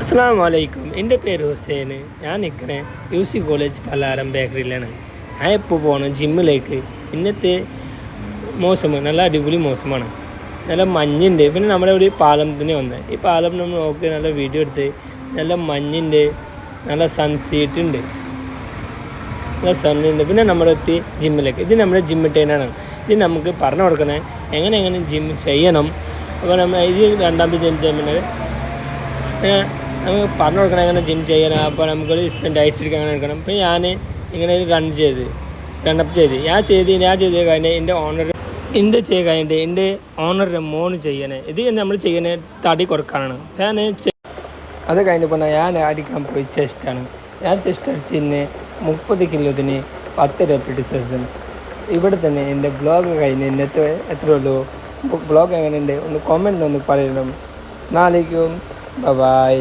അസ്സലാമു അലൈക്കും. എൻ്റെ പേര് ഹുസൈൻ. ഞാൻ നിൽക്കണേ UC കോളേജ് പലാരം ബേക്കറിയിലാണ്. ഞാൻ എപ്പോൾ പോകണം ജിമ്മിലേക്ക്. ഇന്നത്തെ മോശം നല്ല അടിപൊളി മോശമാണ്. നല്ല മഞ്ഞുണ്ട്. പിന്നെ നമ്മുടെ ഒരു പാലത്തിന് വന്നത് ഈ പാലം നമ്മൾ നോക്കി നല്ല വീഡിയോ എടുത്ത് നല്ല മഞ്ഞുണ്ട്, നല്ല സൺസീറ്റ് ഉണ്ട്, നല്ല സണ്ണുണ്ട്. പിന്നെ നമ്മളെത്തി ജിമ്മിലേക്ക്. ഇത് നമ്മുടെ ജിം ട്രെയിനാണ്. ഇത് നമുക്ക് പറഞ്ഞു കൊടുക്കണേ എങ്ങനെ ജിം ചെയ്യണം. അപ്പോൾ നമ്മൾ ഇത് രണ്ടാമത്തെ ജിം ചെയ്യുമ്പോൾ നമുക്ക് പറഞ്ഞു കൊടുക്കണം എങ്ങനെ ജിം ചെയ്യണം. അപ്പോൾ നമുക്കൊരു ഡയറ്റ് എടുക്കാൻ അങ്ങനെ എടുക്കണം. അപ്പോൾ ഞാൻ ഇങ്ങനെ റണ്ണപ്പ് ചെയ്ത് ഞാൻ ചെയ്ത് കഴിഞ്ഞ് എൻ്റെ ചെയ്ത് കഴിഞ്ഞിട്ട് എൻ്റെ ഓണറുടെ മോന് ചെയ്യണേ. ഇത് നമ്മൾ ചെയ്യണേ തടി കുറക്കാനാണ്. അത് കഴിഞ്ഞപ്പോൾ ഞാൻ അടിക്കാൻ പോയി ചെസ്റ്റാണ്. ഞാൻ ചെസ്റ്റ് അടിച്ചിന്ന് 30 കിലോത്തിന് 10 റെപ്പിറ്റേഷൻസ്. ഇവിടെ തന്നെ എൻ്റെ ബ്ലോഗ് കഴിഞ്ഞ് ഇന്നത്തെ എത്രയേ ഉള്ളൂ. ബ്ലോഗ് എങ്ങനെയുണ്ട് ഒന്ന് കമൻറ്റ് ഒന്ന് പറയണം. അസ്സലാമു അലൈക്കും. ബൈ.